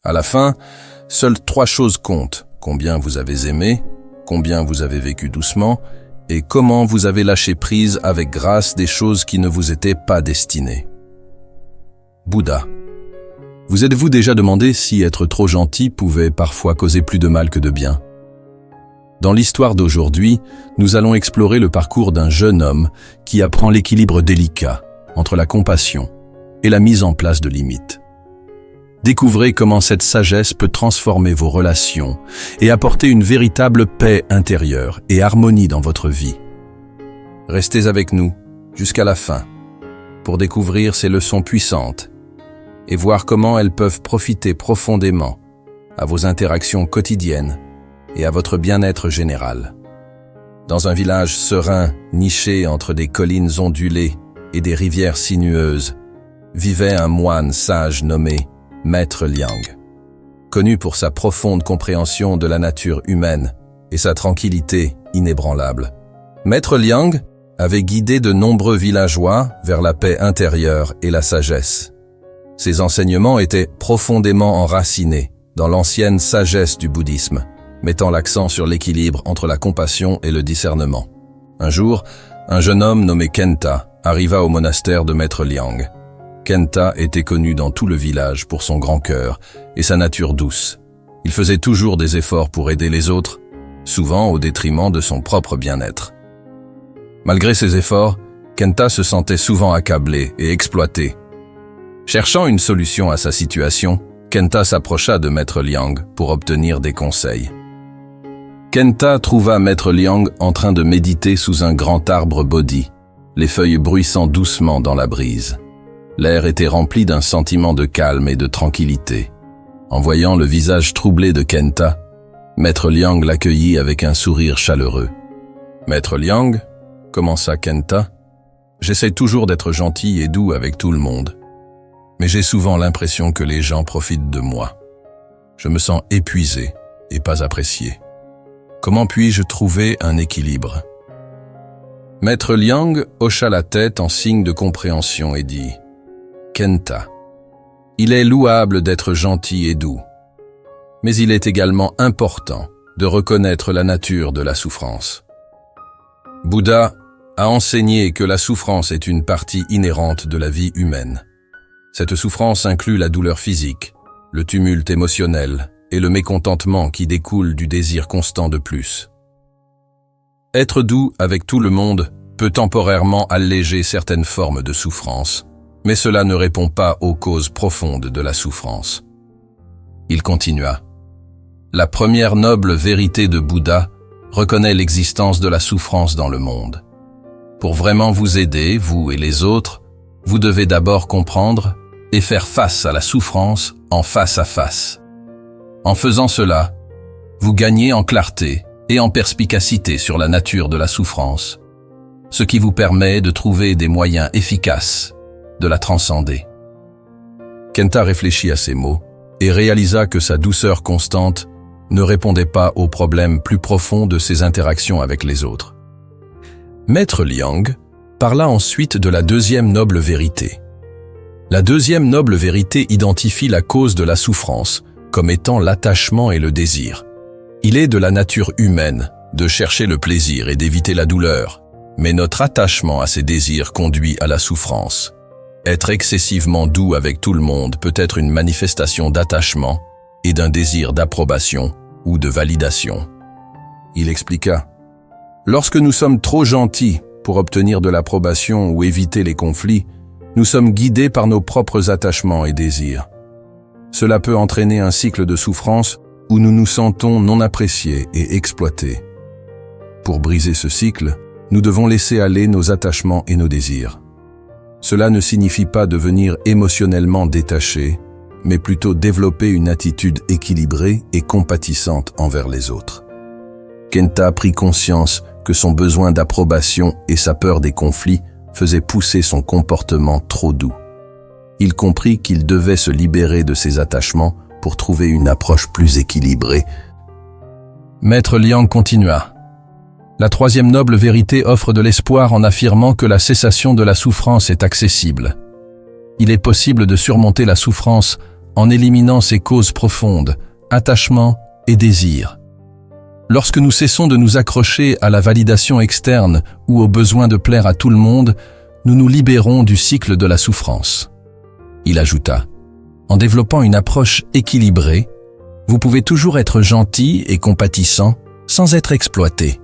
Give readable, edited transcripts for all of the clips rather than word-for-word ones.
À la fin, seules 3 choses comptent: combien vous avez aimé, combien vous avez vécu doucement, et comment vous avez lâché prise avec grâce des choses qui ne vous étaient pas destinées. Bouddha. Vous êtes-vous déjà demandé si être trop gentil pouvait parfois causer plus de mal que de bien? Dans l'histoire d'aujourd'hui, nous allons explorer le parcours d'un jeune homme qui apprend l'équilibre délicat entre la compassion et la mise en place de limites. Découvrez comment cette sagesse peut transformer vos relations et apporter une véritable paix intérieure et harmonie dans votre vie. Restez avec nous jusqu'à la fin pour découvrir ces leçons puissantes et voir comment elles peuvent profiter profondément à vos interactions quotidiennes et à votre bien-être général. Dans un village serein, niché entre des collines ondulées et des rivières sinueuses, vivait un moine sage nommé Maître Liang. Connu pour sa profonde compréhension de la nature humaine et sa tranquillité inébranlable, Maître Liang avait guidé de nombreux villageois vers la paix intérieure et la sagesse. Ses enseignements étaient profondément enracinés dans l'ancienne sagesse du bouddhisme, mettant l'accent sur l'équilibre entre la compassion et le discernement. Un jour, un jeune homme nommé Kenta arriva au monastère de Maître Liang. Kenta était connu dans tout le village pour son grand cœur et sa nature douce. Il faisait toujours des efforts pour aider les autres, souvent au détriment de son propre bien-être. Malgré ses efforts, Kenta se sentait souvent accablé et exploité. Cherchant une solution à sa situation, Kenta s'approcha de Maître Liang pour obtenir des conseils. Kenta trouva Maître Liang en train de méditer sous un grand arbre bodhi, les feuilles bruissant doucement dans la brise. L'air était rempli d'un sentiment de calme et de tranquillité. En voyant le visage troublé de Kenta, Maître Liang l'accueillit avec un sourire chaleureux. « Maître Liang, commença Kenta, j'essaie toujours d'être gentil et doux avec tout le monde, mais j'ai souvent l'impression que les gens profitent de moi. Je me sens épuisé et pas apprécié. Comment puis-je trouver un équilibre ?» Maître Liang hocha la tête en signe de compréhension et dit « Kenta, il est louable d'être gentil et doux, mais il est également important de reconnaître la nature de la souffrance. Bouddha a enseigné que la souffrance est une partie inhérente de la vie humaine. Cette souffrance inclut la douleur physique, le tumulte émotionnel et le mécontentement qui découle du désir constant de plus. Être doux avec tout le monde peut temporairement alléger certaines formes de souffrance, mais cela ne répond pas aux causes profondes de la souffrance. Il continua. La première noble vérité de Bouddha reconnaît l'existence de la souffrance dans le monde. Pour vraiment vous aider, vous et les autres, vous devez d'abord comprendre et faire face à la souffrance en face à face. En faisant cela, vous gagnez en clarté et en perspicacité sur la nature de la souffrance, ce qui vous permet de trouver des moyens efficaces de la transcender. Kenta réfléchit à ces mots et réalisa que sa douceur constante ne répondait pas aux problèmes plus profonds de ses interactions avec les autres. Maître Liang parla ensuite de la deuxième noble vérité. La deuxième noble vérité identifie la cause de la souffrance comme étant l'attachement et le désir. Il est de la nature humaine de chercher le plaisir et d'éviter la douleur, mais notre attachement à ces désirs conduit à la souffrance. Être excessivement doux avec tout le monde peut être une manifestation d'attachement et d'un désir d'approbation ou de validation. Il expliqua. Lorsque nous sommes trop gentils pour obtenir de l'approbation ou éviter les conflits, nous sommes guidés par nos propres attachements et désirs. Cela peut entraîner un cycle de souffrance où nous nous sentons non appréciés et exploités. Pour briser ce cycle, nous devons laisser aller nos attachements et nos désirs. Cela ne signifie pas devenir émotionnellement détaché, mais plutôt développer une attitude équilibrée et compatissante envers les autres. Kenta prit conscience que son besoin d'approbation et sa peur des conflits faisaient pousser son comportement trop doux. Il comprit qu'il devait se libérer de ses attachements pour trouver une approche plus équilibrée. Maître Liang continua. La troisième noble vérité offre de l'espoir en affirmant que la cessation de la souffrance est accessible. Il est possible de surmonter la souffrance en éliminant ses causes profondes, attachement et désir. Lorsque nous cessons de nous accrocher à la validation externe ou au besoin de plaire à tout le monde, nous nous libérons du cycle de la souffrance. Il ajouta, en développant une approche équilibrée, vous pouvez toujours être gentil et compatissant sans être exploité.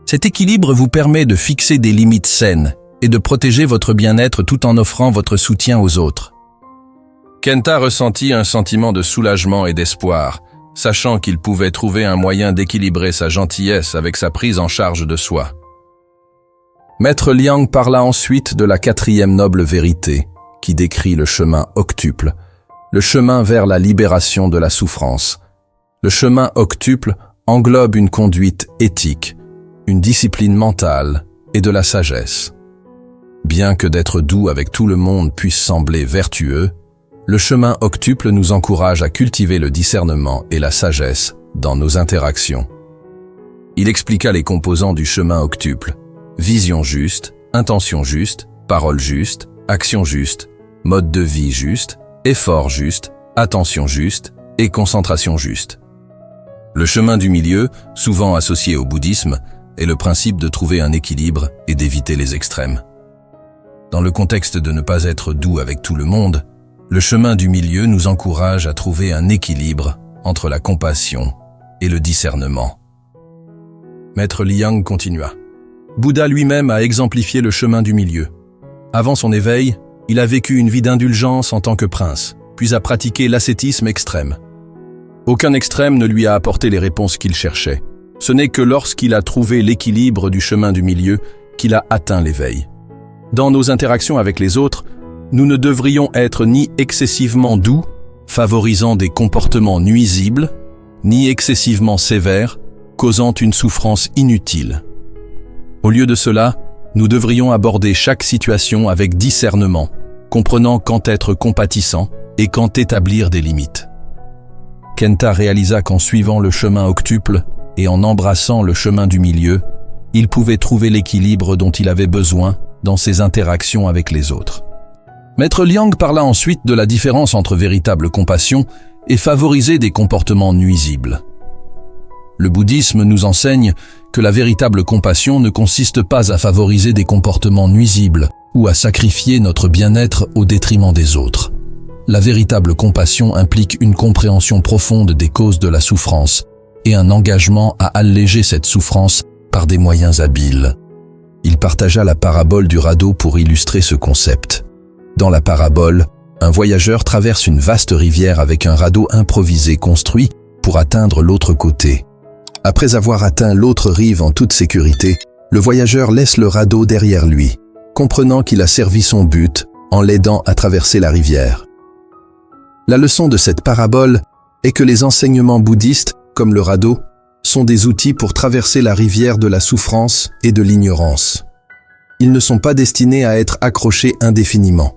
Cet équilibre vous permet de fixer des limites saines et de protéger votre bien-être tout en offrant votre soutien aux autres. Kenta ressentit un sentiment de soulagement et d'espoir, sachant qu'il pouvait trouver un moyen d'équilibrer sa gentillesse avec sa prise en charge de soi. Maître Liang parla ensuite de la 4e noble vérité, qui décrit le chemin octuple, le chemin vers la libération de la souffrance. Le chemin octuple englobe une conduite éthique, une discipline mentale et de la sagesse. Bien que d'être doux avec tout le monde puisse sembler vertueux, le chemin octuple nous encourage à cultiver le discernement et la sagesse dans nos interactions. Il expliqua les composants du chemin octuple: vision juste, intention juste, parole juste, action juste, mode de vie juste, effort juste, attention juste et concentration juste. Le chemin du milieu, souvent associé au bouddhisme, est le principe de trouver un équilibre et d'éviter les extrêmes. Dans le contexte de ne pas être doux avec tout le monde, le chemin du milieu nous encourage à trouver un équilibre entre la compassion et le discernement. Maître Liang continua. Bouddha lui-même a exemplifié le chemin du milieu. Avant son éveil, il a vécu une vie d'indulgence en tant que prince, puis a pratiqué l'ascétisme extrême. Aucun extrême ne lui a apporté les réponses qu'il cherchait. Ce n'est que lorsqu'il a trouvé l'équilibre du chemin du milieu qu'il a atteint l'éveil. Dans nos interactions avec les autres, nous ne devrions être ni excessivement doux, favorisant des comportements nuisibles, ni excessivement sévères, causant une souffrance inutile. Au lieu de cela, nous devrions aborder chaque situation avec discernement, comprenant quand être compatissant et quand établir des limites. Kenta réalisa qu'en suivant le chemin octuple et en embrassant le chemin du milieu, il pouvait trouver l'équilibre dont il avait besoin dans ses interactions avec les autres. Maître Liang parla ensuite de la différence entre véritable compassion et favoriser des comportements nuisibles. Le bouddhisme nous enseigne que la véritable compassion ne consiste pas à favoriser des comportements nuisibles ou à sacrifier notre bien-être au détriment des autres. La véritable compassion implique une compréhension profonde des causes de la souffrance et un engagement à alléger cette souffrance par des moyens habiles. Il partagea la parabole du radeau pour illustrer ce concept. Dans la parabole, un voyageur traverse une vaste rivière avec un radeau improvisé construit pour atteindre l'autre côté. Après avoir atteint l'autre rive en toute sécurité, le voyageur laisse le radeau derrière lui, comprenant qu'il a servi son but en l'aidant à traverser la rivière. La leçon de cette parabole est que les enseignements bouddhistes, comme le radeau, sont des outils pour traverser la rivière de la souffrance et de l'ignorance. Ils ne sont pas destinés à être accrochés indéfiniment.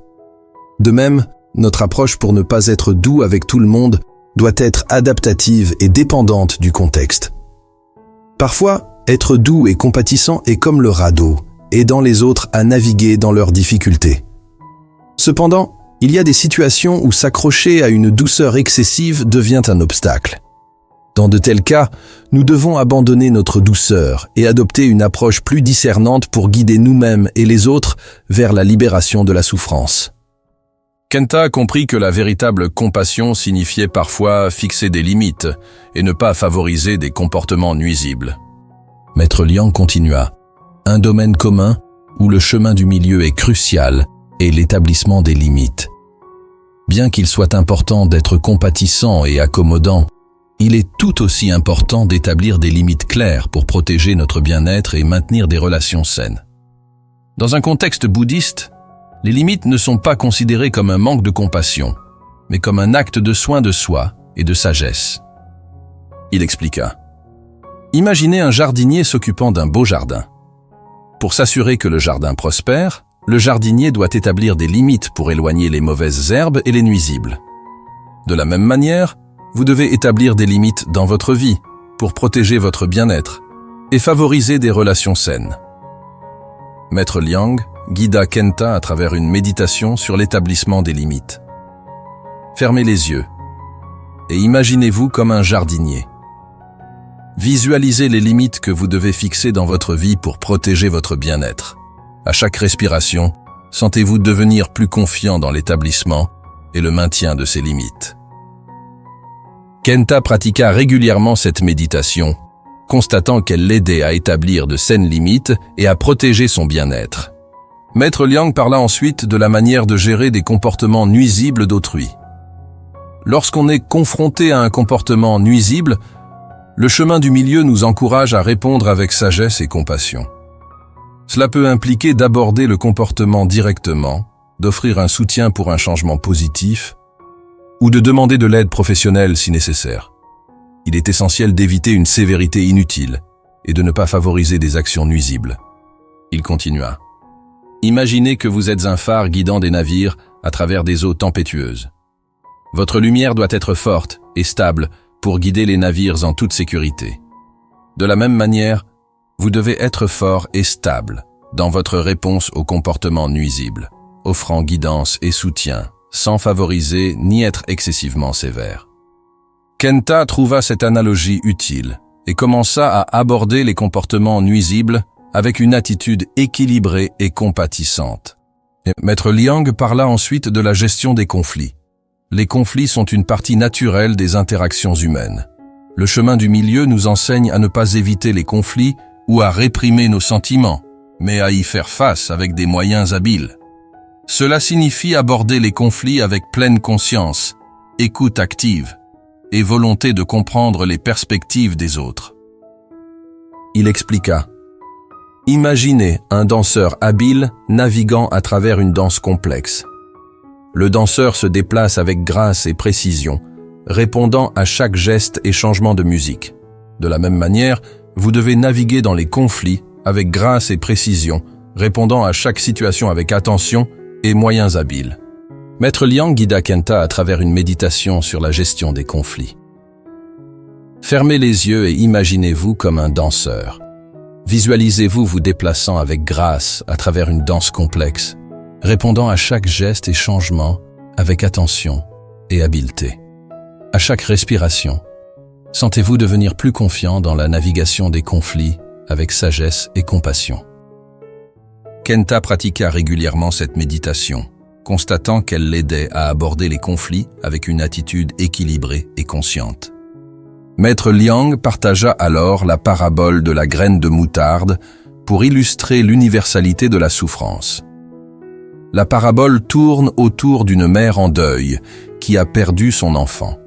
De même, notre approche pour ne pas être doux avec tout le monde doit être adaptative et dépendante du contexte. Parfois, être doux et compatissant est comme le radeau, aidant les autres à naviguer dans leurs difficultés. Cependant, il y a des situations où s'accrocher à une douceur excessive devient un obstacle. Dans de tels cas, nous devons abandonner notre douceur et adopter une approche plus discernante pour guider nous-mêmes et les autres vers la libération de la souffrance. Kenta comprit que la véritable compassion signifiait parfois fixer des limites et ne pas favoriser des comportements nuisibles. Maître Liang continua. Un domaine commun où le chemin du milieu est crucial est l'établissement des limites. Bien qu'il soit important d'être compatissant et accommodant, il est tout aussi important d'établir des limites claires pour protéger notre bien-être et maintenir des relations saines. Dans un contexte bouddhiste, les limites ne sont pas considérées comme un manque de compassion, mais comme un acte de soin de soi et de sagesse. Il expliqua. Imaginez un jardinier s'occupant d'un beau jardin. Pour s'assurer que le jardin prospère, le jardinier doit établir des limites pour éloigner les mauvaises herbes et les nuisibles. De la même manière, vous devez établir des limites dans votre vie pour protéger votre bien-être et favoriser des relations saines. Maître Liang guida Kenta à travers une méditation sur l'établissement des limites. Fermez les yeux et imaginez-vous comme un jardinier. Visualisez les limites que vous devez fixer dans votre vie pour protéger votre bien-être. À chaque respiration, sentez-vous devenir plus confiant dans l'établissement et le maintien de ces limites. Kenta pratiqua régulièrement cette méditation, constatant qu'elle l'aidait à établir de saines limites et à protéger son bien-être. Maître Liang parla ensuite de la manière de gérer des comportements nuisibles d'autrui. Lorsqu'on est confronté à un comportement nuisible, le chemin du milieu nous encourage à répondre avec sagesse et compassion. Cela peut impliquer d'aborder le comportement directement, d'offrir un soutien pour un changement positif, ou de demander de l'aide professionnelle si nécessaire. Il est essentiel d'éviter une sévérité inutile et de ne pas favoriser des actions nuisibles. Il continua. Imaginez que vous êtes un phare guidant des navires à travers des eaux tempétueuses. Votre lumière doit être forte et stable pour guider les navires en toute sécurité. De la même manière, vous devez être fort et stable dans votre réponse aux comportements nuisibles, offrant guidance et soutien, sans favoriser ni être excessivement sévère. Kenta trouva cette analogie utile et commença à aborder les comportements nuisibles avec une attitude équilibrée et compatissante. Maître Liang parla ensuite de la gestion des conflits. Les conflits sont une partie naturelle des interactions humaines. Le chemin du milieu nous enseigne à ne pas éviter les conflits ou à réprimer nos sentiments, mais à y faire face avec des moyens habiles. Cela signifie aborder les conflits avec pleine conscience, écoute active et volonté de comprendre les perspectives des autres. Il expliqua. Imaginez un danseur habile naviguant à travers une danse complexe. Le danseur se déplace avec grâce et précision, répondant à chaque geste et changement de musique. De la même manière, vous devez naviguer dans les conflits avec grâce et précision, répondant à chaque situation avec attention et moyens habiles. Maître Liang guida Kenta à travers une méditation sur la gestion des conflits. Fermez les yeux et imaginez-vous comme un danseur. Visualisez-vous vous déplaçant avec grâce à travers une danse complexe, répondant à chaque geste et changement avec attention et habileté. À chaque respiration, sentez-vous devenir plus confiant dans la navigation des conflits avec sagesse et compassion. Kenta pratiqua régulièrement cette méditation, constatant qu'elle l'aidait à aborder les conflits avec une attitude équilibrée et consciente. Maître Liang partagea alors la parabole de la graine de moutarde pour illustrer l'universalité de la souffrance. La parabole tourne autour d'une mère en deuil qui a perdu son enfant.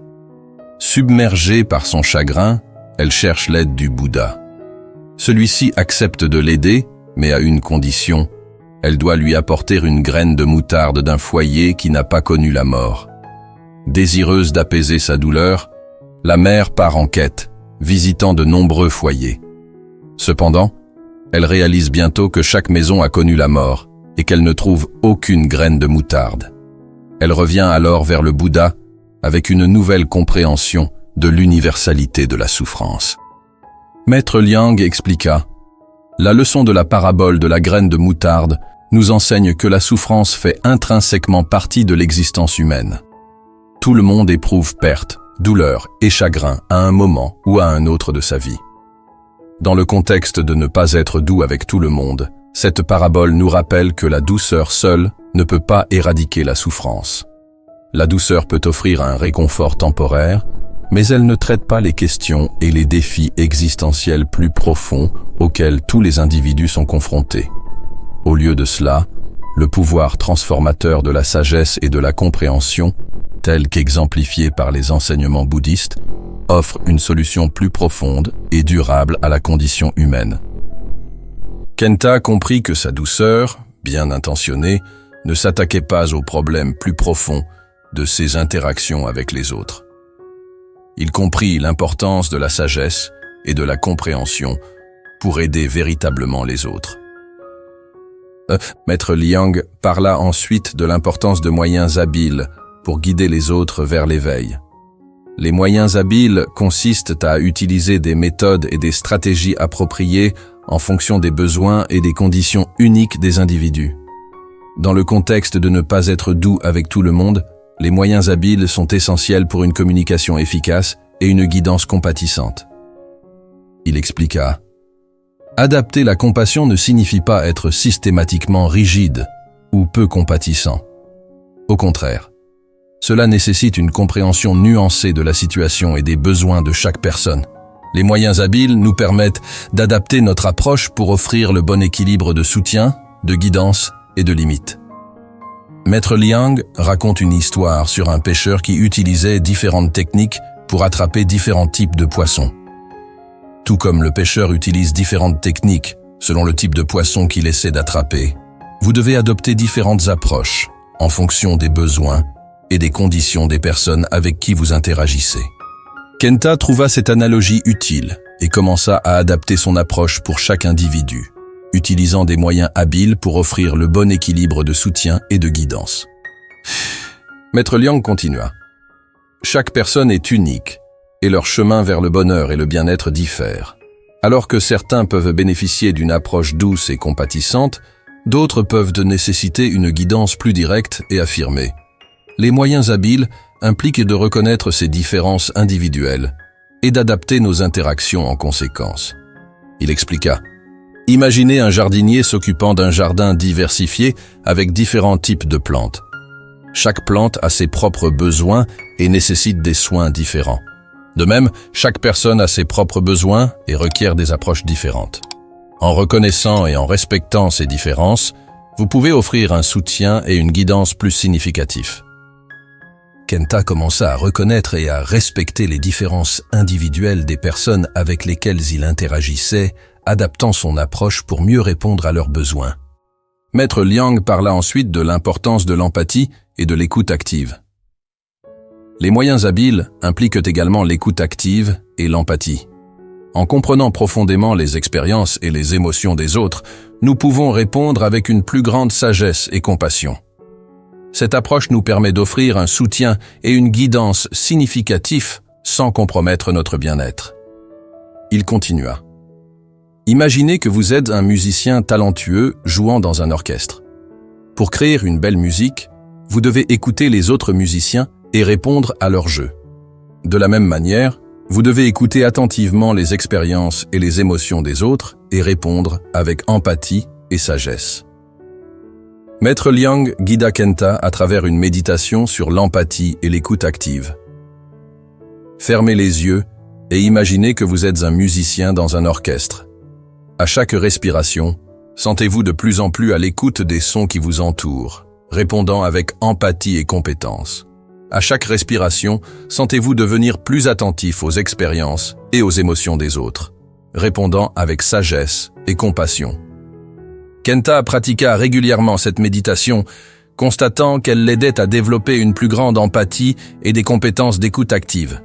Submergée par son chagrin, elle cherche l'aide du Bouddha. Celui-ci accepte de l'aider, mais à une condition. Elle doit lui apporter une graine de moutarde d'un foyer qui n'a pas connu la mort. Désireuse d'apaiser sa douleur, la mère part en quête, visitant de nombreux foyers. Cependant, elle réalise bientôt que chaque maison a connu la mort et qu'elle ne trouve aucune graine de moutarde. Elle revient alors vers le Bouddha avec une nouvelle compréhension de l'universalité de la souffrance. Maître Liang expliqua « La leçon de la parabole de la graine de moutarde nous enseigne que la souffrance fait intrinsèquement partie de l'existence humaine. Tout le monde éprouve perte, douleur et chagrin à un moment ou à un autre de sa vie. Dans le contexte de ne pas être doux avec tout le monde, cette parabole nous rappelle que la douceur seule ne peut pas éradiquer la souffrance. La douceur peut offrir un réconfort temporaire, mais elle ne traite pas les questions et les défis existentiels plus profonds auxquels tous les individus sont confrontés. Au lieu de cela, le pouvoir transformateur de la sagesse et de la compréhension, tel qu'exemplifié par les enseignements bouddhistes, offre une solution plus profonde et durable à la condition humaine. Kenta comprit que sa douceur, bien intentionnée, ne s'attaquait pas aux problèmes plus profonds de ses interactions avec les autres. Il comprit l'importance de la sagesse et de la compréhension pour aider véritablement les autres. Maître Liang parla ensuite de l'importance de moyens habiles pour guider les autres vers l'éveil. Les moyens habiles consistent à utiliser des méthodes et des stratégies appropriées en fonction des besoins et des conditions uniques des individus. Dans le contexte de ne pas être doux avec tout le monde, Les moyens habiles sont essentiels pour une communication efficace et une guidance compatissante. Il expliqua: adapter la compassion ne signifie pas être systématiquement rigide ou peu compatissant. Au contraire, cela nécessite une compréhension nuancée de la situation et des besoins de chaque personne. Les moyens habiles nous permettent d'adapter notre approche pour offrir le bon équilibre de soutien, de guidance et de limites. Maître Liang raconte une histoire sur un pêcheur qui utilisait différentes techniques pour attraper différents types de poissons. Tout comme le pêcheur utilise différentes techniques selon le type de poisson qu'il essaie d'attraper, vous devez adopter différentes approches en fonction des besoins et des conditions des personnes avec qui vous interagissez. Kenta trouva cette analogie utile et commença à adapter son approche pour chaque individu, utilisant des moyens habiles pour offrir le bon équilibre de soutien et de guidance. Maître Liang continua: chaque personne est unique et leur chemin vers le bonheur et le bien-être diffère. Alors que certains peuvent bénéficier d'une approche douce et compatissante, d'autres peuvent nécessiter une guidance plus directe et affirmée. Les moyens habiles impliquent de reconnaître ces différences individuelles et d'adapter nos interactions en conséquence. Il expliqua: imaginez un jardinier s'occupant d'un jardin diversifié avec différents types de plantes. Chaque plante a ses propres besoins et nécessite des soins différents. De même, chaque personne a ses propres besoins et requiert des approches différentes. En reconnaissant et en respectant ces différences, vous pouvez offrir un soutien et une guidance plus significatifs. Kenta commença à reconnaître et à respecter les différences individuelles des personnes avec lesquelles il interagissait, adaptant son approche pour mieux répondre à leurs besoins. Maître Liang parla ensuite de l'importance de l'empathie et de l'écoute active. Les moyens habiles impliquent également l'écoute active et l'empathie. En comprenant profondément les expériences et les émotions des autres, nous pouvons répondre avec une plus grande sagesse et compassion. Cette approche nous permet d'offrir un soutien et une guidance significatifs sans compromettre notre bien-être. Il continua: imaginez que vous êtes un musicien talentueux jouant dans un orchestre. Pour créer une belle musique, vous devez écouter les autres musiciens et répondre à leur jeu. De la même manière, vous devez écouter attentivement les expériences et les émotions des autres et répondre avec empathie et sagesse. Maître Liang guida Kenta à travers une méditation sur l'empathie et l'écoute active. Fermez les yeux et imaginez que vous êtes un musicien dans un orchestre. À chaque respiration, sentez-vous de plus en plus à l'écoute des sons qui vous entourent, répondant avec empathie et compétence. À chaque respiration, sentez-vous devenir plus attentif aux expériences et aux émotions des autres, répondant avec sagesse et compassion. Kenta pratiqua régulièrement cette méditation, constatant qu'elle l'aidait à développer une plus grande empathie et des compétences d'écoute active.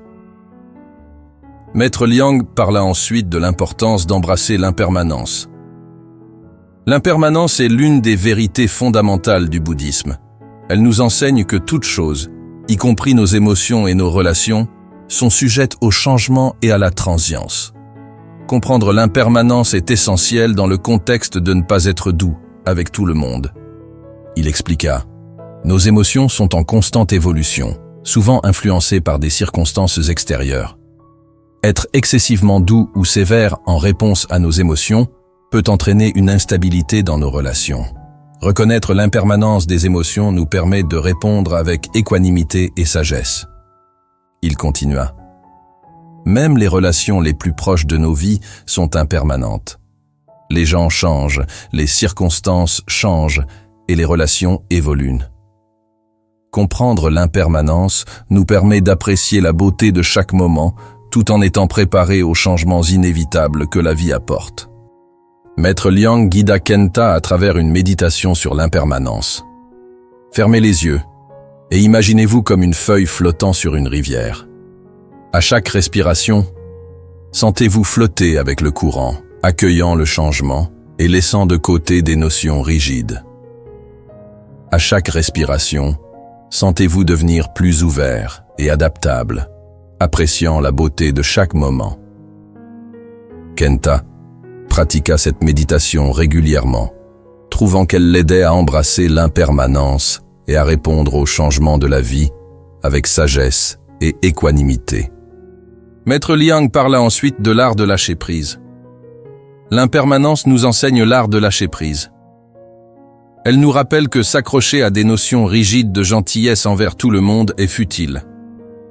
Maître Liang parla ensuite de l'importance d'embrasser l'impermanence. L'impermanence est l'une des vérités fondamentales du bouddhisme. Elle nous enseigne que toute chose, y compris nos émotions et nos relations, sont sujettes au changement et à la transience. Comprendre l'impermanence est essentiel dans le contexte de ne pas être doux avec tout le monde. Il expliqua: nos émotions sont en constante évolution, souvent influencées par des circonstances extérieures. Être excessivement doux ou sévère en réponse à nos émotions peut entraîner une instabilité dans nos relations. Reconnaître l'impermanence des émotions nous permet de répondre avec équanimité et sagesse. Il continua: même les relations les plus proches de nos vies sont impermanentes. Les gens changent, les circonstances changent et les relations évoluent. Comprendre l'impermanence nous permet d'apprécier la beauté de chaque moment tout en étant préparé aux changements inévitables que la vie apporte. Maître Liang guida Kenta à travers une méditation sur l'impermanence. Fermez les yeux et imaginez-vous comme une feuille flottant sur une rivière. À chaque respiration, sentez-vous flotter avec le courant, accueillant le changement et laissant de côté des notions rigides. À chaque respiration, sentez-vous devenir plus ouvert et adaptable, appréciant la beauté de chaque moment. Kenta pratiqua cette méditation régulièrement, trouvant qu'elle l'aidait à embrasser l'impermanence et à répondre aux changements de la vie avec sagesse et équanimité. Maître Liang parla ensuite de l'art de lâcher prise. L'impermanence nous enseigne l'art de lâcher prise. Elle nous rappelle que s'accrocher à des notions rigides de gentillesse envers tout le monde est futile.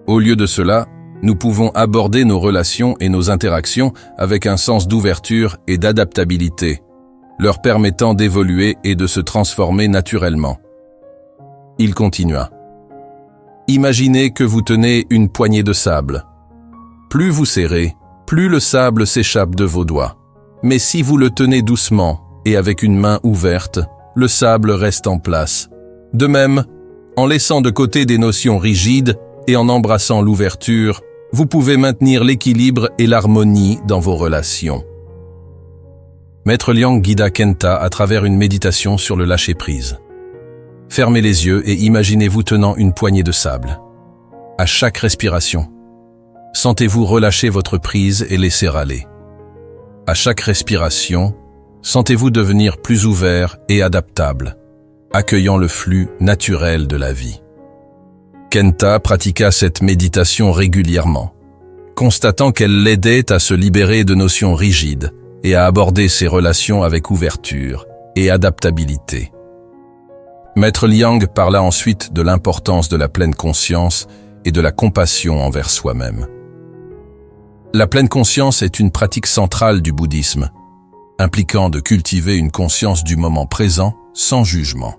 Au lieu de cela, nous pouvons aborder nos relations et nos interactions avec un sens d'ouverture et d'adaptabilité, leur permettant d'évoluer et de se transformer naturellement. Il continua. Imaginez que vous tenez une poignée de sable. Plus vous serrez, plus le sable s'échappe de vos doigts. Mais si vous le tenez doucement et avec une main ouverte, le sable reste en place. De même, en laissant de côté des notions rigides et en embrassant l'ouverture, vous pouvez maintenir l'équilibre et l'harmonie dans vos relations. Maître Liang guida Kenta à travers une méditation sur le lâcher-prise. Fermez les yeux et imaginez-vous tenant une poignée de sable. À chaque respiration, sentez-vous relâcher votre prise et laisser aller. À chaque respiration, sentez-vous devenir plus ouvert et adaptable, accueillant le flux naturel de la vie. Kenta pratiqua cette méditation régulièrement, constatant qu'elle l'aidait à se libérer de notions rigides et à aborder ses relations avec ouverture et adaptabilité. Maître Liang parla ensuite de l'importance de la pleine conscience et de la compassion envers soi-même. La pleine conscience est une pratique centrale du bouddhisme, impliquant de cultiver une conscience du moment présent sans jugement.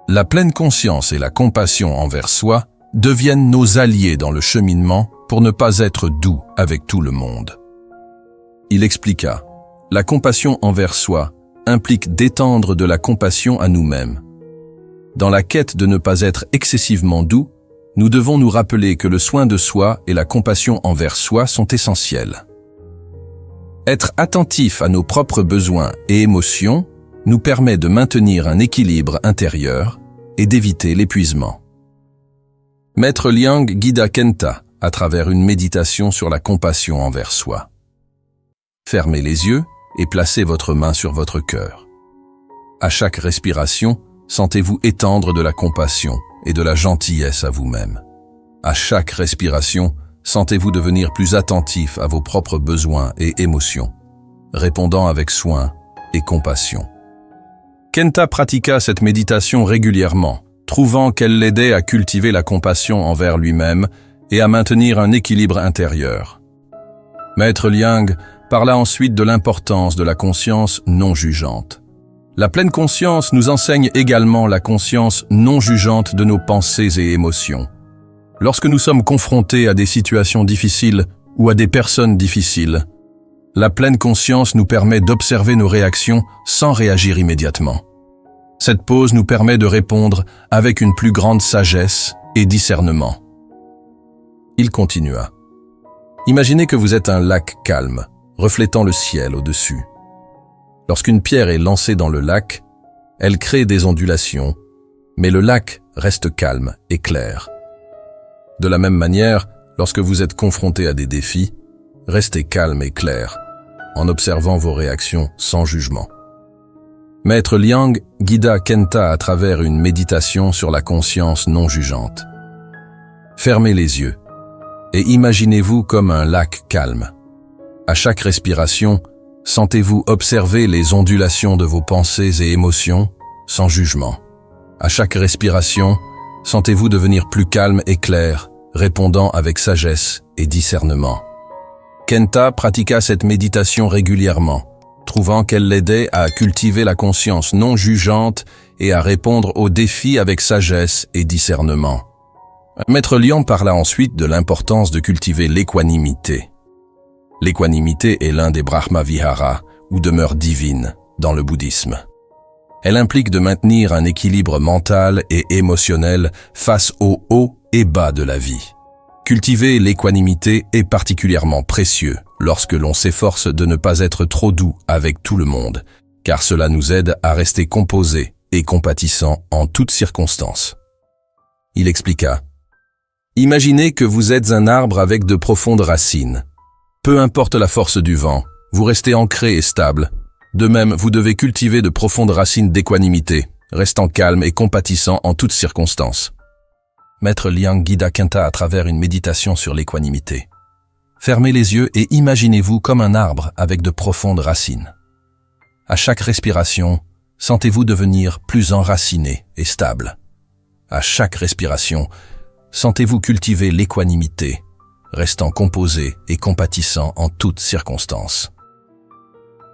La pleine conscience et la compassion envers soi deviennent nos alliés dans le cheminement pour ne pas être doux avec tout le monde. Il expliqua, la compassion envers soi implique d'étendre de la compassion à nous-mêmes. Dans la quête de ne pas être excessivement doux, nous devons nous rappeler que le soin de soi et la compassion envers soi sont essentiels. Être attentif à nos propres besoins et émotions nous permet de maintenir un équilibre intérieur et d'éviter l'épuisement. Maître Liang guida Kenta à travers une méditation sur la compassion envers soi. Fermez les yeux et placez votre main sur votre cœur. À chaque respiration, sentez-vous étendre de la compassion et de la gentillesse à vous-même. À chaque respiration, sentez-vous devenir plus attentif à vos propres besoins et émotions, répondant avec soin et compassion. Kenta pratiqua cette méditation régulièrement, trouvant qu'elle l'aidait à cultiver la compassion envers lui-même et à maintenir un équilibre intérieur. Maître Liang parla ensuite de l'importance de la conscience non jugeante. La pleine conscience nous enseigne également la conscience non jugeante de nos pensées et émotions. Lorsque nous sommes confrontés à des situations difficiles ou à des personnes difficiles, la pleine conscience nous permet d'observer nos réactions sans réagir immédiatement. Cette pause nous permet de répondre avec une plus grande sagesse et discernement. Il continua. Imaginez que vous êtes un lac calme, reflétant le ciel au-dessus. Lorsqu'une pierre est lancée dans le lac, elle crée des ondulations, mais le lac reste calme et clair. De la même manière, lorsque vous êtes confronté à des défis, restez calme et clair, en observant vos réactions sans jugement. Maître Liang guida Kenta à travers une méditation sur la conscience non jugeante. Fermez les yeux et imaginez-vous comme un lac calme. À chaque respiration, sentez-vous observer les ondulations de vos pensées et émotions sans jugement. À chaque respiration, sentez-vous devenir plus calme et clair, répondant avec sagesse et discernement. Kenta pratiqua cette méditation régulièrement, trouvant qu'elle l'aidait à cultiver la conscience non jugeante et à répondre aux défis avec sagesse et discernement. Maître Liang parla ensuite de l'importance de cultiver l'équanimité. L'équanimité est l'un des Brahma Viharas, ou demeures divines, dans le bouddhisme. Elle implique de maintenir un équilibre mental et émotionnel face aux hauts et bas de la vie. Cultiver l'équanimité est particulièrement précieux lorsque l'on s'efforce de ne pas être trop doux avec tout le monde, car cela nous aide à rester composés et compatissants en toutes circonstances. Il expliqua. Imaginez que vous êtes un arbre avec de profondes racines. Peu importe la force du vent, vous restez ancré et stable. De même, vous devez cultiver de profondes racines d'équanimité, restant calme et compatissant en toutes circonstances. Maître Liang guida Kenta à travers une méditation sur l'équanimité. Fermez les yeux et imaginez-vous comme un arbre avec de profondes racines. À chaque respiration, sentez-vous devenir plus enraciné et stable. À chaque respiration, sentez-vous cultiver l'équanimité, restant composé et compatissant en toutes circonstances.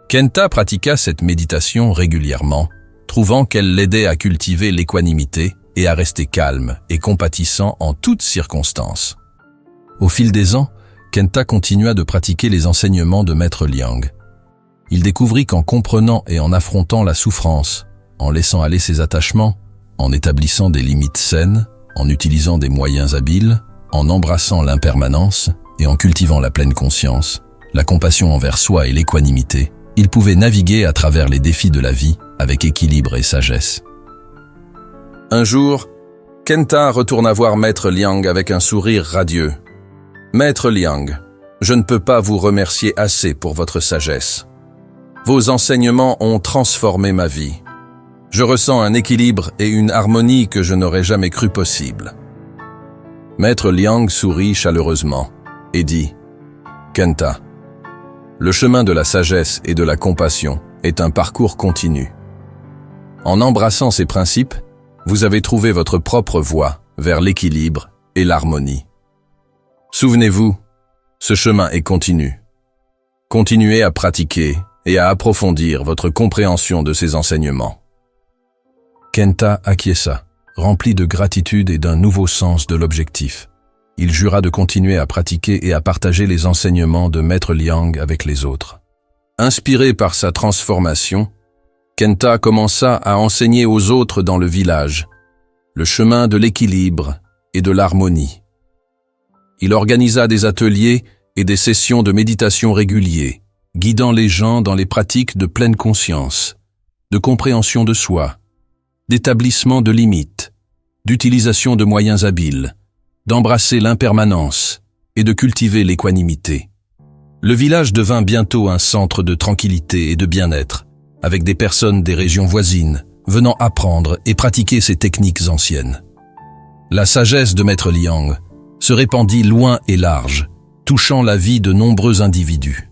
Kenta pratiqua cette méditation régulièrement, trouvant qu'elle l'aidait à cultiver l'équanimité et à rester calme et compatissant en toutes circonstances. Au fil des ans, Kenta continua de pratiquer les enseignements de Maître Liang. Il découvrit qu'en comprenant et en affrontant la souffrance, en laissant aller ses attachements, en établissant des limites saines, en utilisant des moyens habiles, en embrassant l'impermanence et en cultivant la pleine conscience, la compassion envers soi et l'équanimité, il pouvait naviguer à travers les défis de la vie avec équilibre et sagesse. Un jour, Kenta retourna voir Maître Liang avec un sourire radieux. « Maître Liang, je ne peux pas vous remercier assez pour votre sagesse. Vos enseignements ont transformé ma vie. Je ressens un équilibre et une harmonie que je n'aurais jamais cru possible. » Maître Liang sourit chaleureusement et dit « Kenta, le chemin de la sagesse et de la compassion est un parcours continu. En embrassant ces principes, vous avez trouvé votre propre voie vers l'équilibre et l'harmonie. Souvenez-vous, ce chemin est continu. Continuez à pratiquer et à approfondir votre compréhension de ces enseignements. » Kenta acquiesça, rempli de gratitude et d'un nouveau sens de l'objectif. Il jura de continuer à pratiquer et à partager les enseignements de Maître Liang avec les autres. Inspiré par sa transformation, Kenta commença à enseigner aux autres dans le village le chemin de l'équilibre et de l'harmonie. Il organisa des ateliers et des sessions de méditation réguliers, guidant les gens dans les pratiques de pleine conscience, de compréhension de soi, d'établissement de limites, d'utilisation de moyens habiles, d'embrasser l'impermanence et de cultiver l'équanimité. Le village devint bientôt un centre de tranquillité et de bien-être, avec des personnes des régions voisines venant apprendre et pratiquer ces techniques anciennes. La sagesse de Maître Liang se répandit loin et large, touchant la vie de nombreux individus.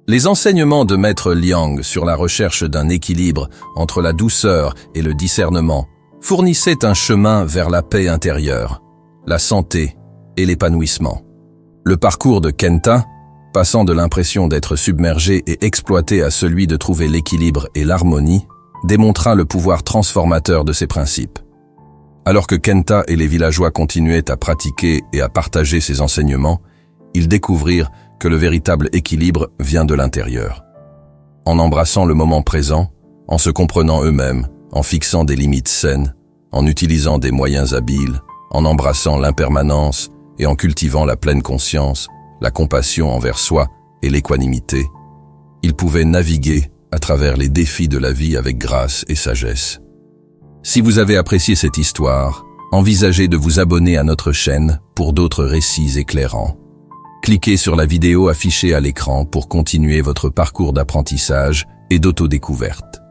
Les enseignements de Maître Liang sur la recherche d'un équilibre entre la douceur et le discernement fournissaient un chemin vers la paix intérieure, la santé et l'épanouissement. Le parcours de Kenta, passant de l'impression d'être submergé et exploité à celui de trouver l'équilibre et l'harmonie, démontra le pouvoir transformateur de ces principes. Alors que Kenta et les villageois continuaient à pratiquer et à partager ces enseignements, ils découvrirent que le véritable équilibre vient de l'intérieur. En embrassant le moment présent, en se comprenant eux-mêmes, en fixant des limites saines, en utilisant des moyens habiles, en embrassant l'impermanence et en cultivant la pleine conscience, la compassion envers soi et l'équanimité, ils pouvaient naviguer à travers les défis de la vie avec grâce et sagesse. Si vous avez apprécié cette histoire, envisagez de vous abonner à notre chaîne pour d'autres récits éclairants. Cliquez sur la vidéo affichée à l'écran pour continuer votre parcours d'apprentissage et d'autodécouverte.